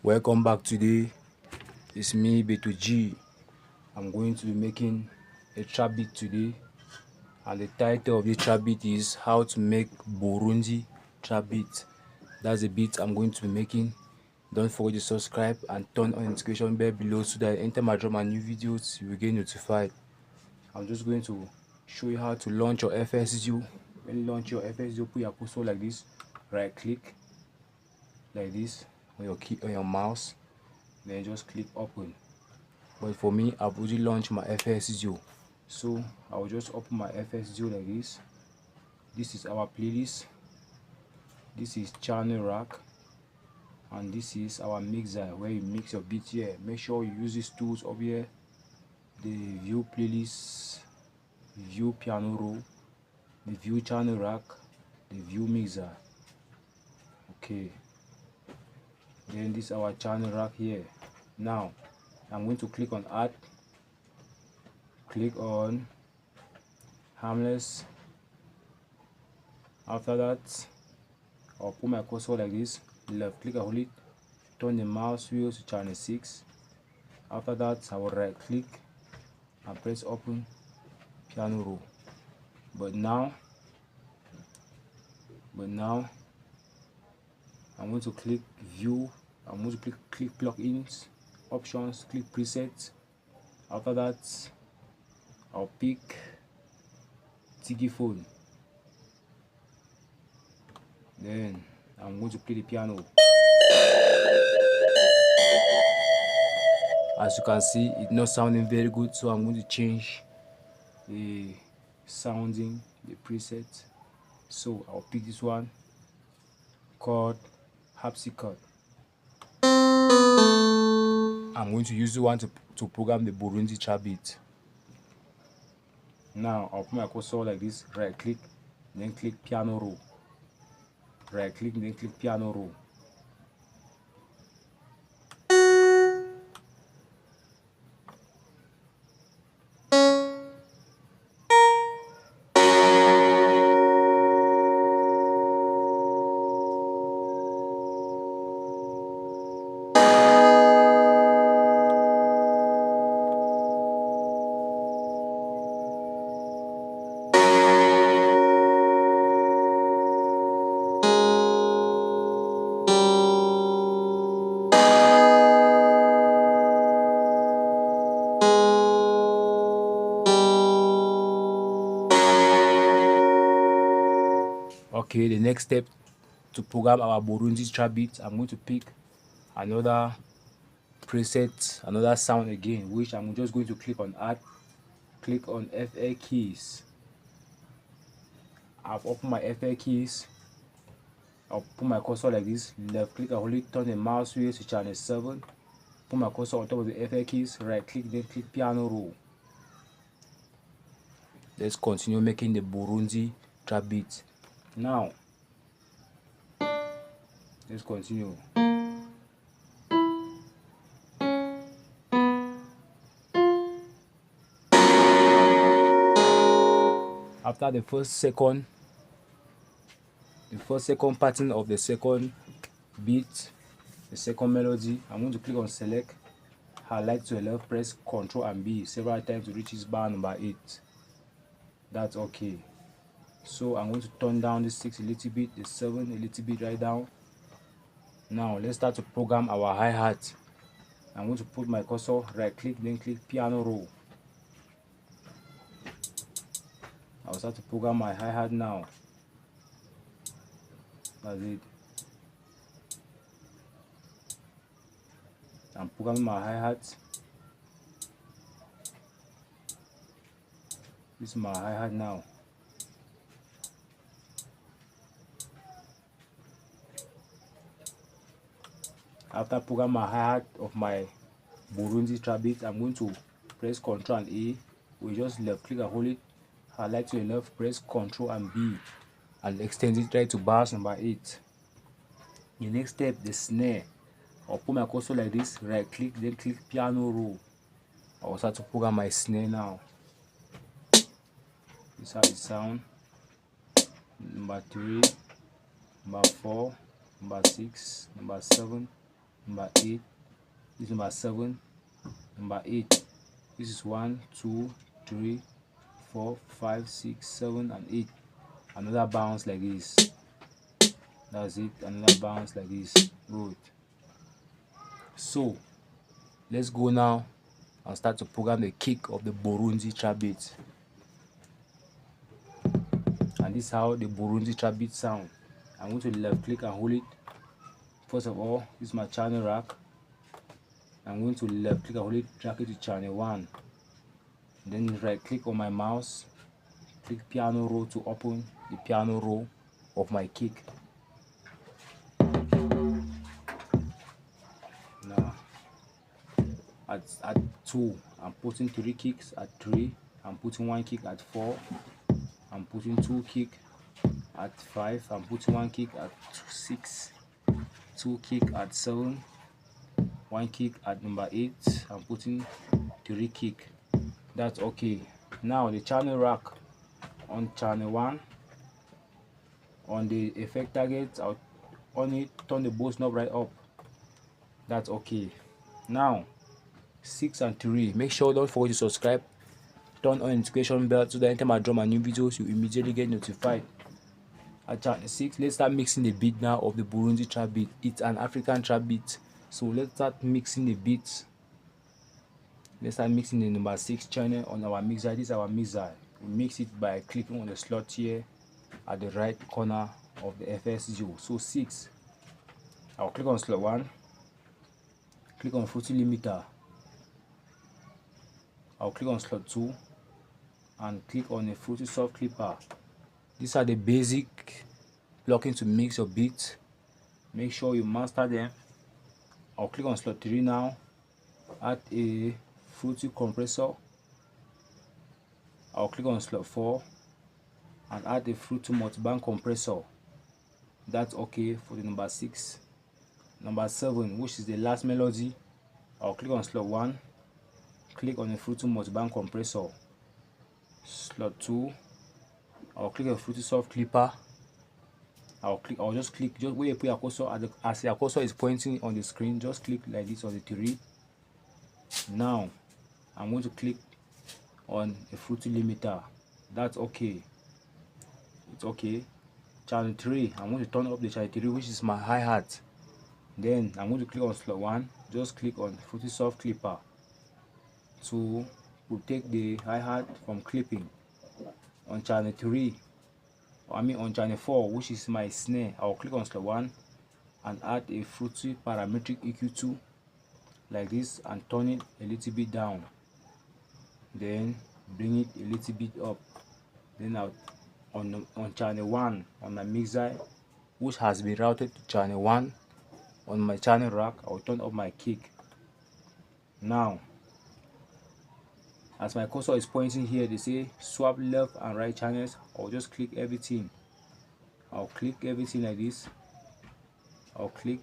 Welcome back. Today it's me B2G. I'm going to be making a trap beat today, and the title of the trap beat is how to make Burundi trap beat. That's the beat I'm going to be making. Don't forget to subscribe and turn on the notification bell below so that anytime I drop my new videos you will get notified. I'm just going to show you how to launch your FSU. When you launch your FSU, put your cursor like this, right click like this on your key on your mouse, then just click open. But for me, I've already launched my FSU, so I will just open my FSU like this. This is our playlist, this is channel rack, and this is our mixer where you mix your beat here. Make sure you use these tools up here: the view playlist, view piano roll, the view channel rack, the view mixer. Okay, then this is our channel rack here. Now I'm going to click on add, click on harmless. After that, I'll put my cursor like this, left click and hold it, turn the mouse wheel to channel 6. After that, I will right click and press open piano roll. But now I'm going to click view, I'm going to click plugins, options, click presets. After that, I'll pick Tiki phone. Then I'm going to play the piano. As you can see, it's not sounding very good, so I'm going to change the sounding, the preset. So I'll pick this one called harpsichord. I'm going to use the one to program the Burundi trap beat. Now I'll put my cursor like this, right click, then click piano roll, right click, then click piano roll. Okay, the next step to program our Burundi trap beat, I'm going to pick another preset, another sound again, which I'm just going to click on add, click on FA keys. I've opened my FA keys. I'll put my cursor like this, left click and hold it, turn the mouse wheel to channel 7, put my cursor on top of the FA keys, right click, then click piano roll. Let's continue making the Burundi trap beat. Now let's continue. After the first second pattern of the second beat, the second melody, I'm going to click on select, highlight to the left, press Ctrl and B several times to reach this bar number 8. That's okay. So I'm going to turn down the 6 a little bit, the 7 a little bit right down. Now let's start to program our hi-hat. I'm going to put my cursor, right click, then click piano roll. I'll start to program my hi-hat now. That's it. I'm programming my hi-hat. This is my hi-hat now. After programming my hi-hat of my Burundi trap beat, I'm going to press Ctrl and A. We just left click and hold it, highlight to the left, press Ctrl and B, and extend it right to bars number 8. The next step, the snare. I'll put my cursor like this, right click, then click piano roll. I'll start to program my snare now. This is how it sounds. Number 3, number 4, number 6, number 7, number 8, this is number 7, number 8. This is 1, 2, 3, 4, 5, 6, 7, and 8. Another bounce like this. That's it. Another bounce like this. Good. So let's go now and start to program the kick of the Burundi trap beat. And this is how the Burundi trap beat sound. I'm going to left click and hold it. First of all, this is my channel rack. I'm going to left click and hold it, drag it to channel 1. Then right click on my mouse, click piano roll to open the piano roll of my kick. Now at 2, I'm putting 3 kicks. At 3, I'm putting 1 kick. At 4, I'm putting 2 kick. At 5, I'm putting 1 kick. At 6, 2 kick. At 7, 1 kick. At number 8, I'm putting 3 kick. That's okay. Now the channel rack on channel 1, on the effect target, I'll on it, turn the boost knob right up. That's okay. Now 6 and 3, make sure don't forget to subscribe, turn on notification bell so that anytime I drop my new videos you immediately get notified. At channel 6, let's start mixing the beat now of the Burundi trap beat. It's an African trap beat, so let's start mixing the beats. Let's start mixing the number 6 channel on our mixer. This is our mixer. We mix it by clicking on the slot here at the right corner of the FSU. So 6, I'll click on slot 1, click on fruity limiter, I'll click on slot 2 and click on a fruity soft clipper. These are the basic blocking to mix your beats. Make sure you master them. I'll click on slot 3 now, add a fruity compressor. I'll click on slot 4 and add a fruity multiband compressor. That's okay for the number 6. Number 7, which is the last melody, I'll click on slot 1, click on a fruity multiband compressor. Slot 2, I'll click on fruity soft clipper. I'll just click, just where you put your cursor as your cursor is pointing on the screen, just click like this on the 3. Now I'm going to click on a fruity limiter. That's okay. It's okay. Channel 3, I'm going to turn up the channel 3, which is my hi-hat. Then I'm going to click on slot 1, just click on fruity soft clipper to protect the hi-hat from clipping. On channel 3, on channel 4, which is my snare, I'll click on slot 1 and add a fruity parametric EQ2 like this and turn it a little bit down, then bring it a little bit up. Then on channel 1 on my mixer, which has been routed to channel 1 on my channel rack, I'll turn up my kick. Now as my cursor is pointing here, they say swap left and right channels. I'll just click everything. I'll click everything like this. I'll click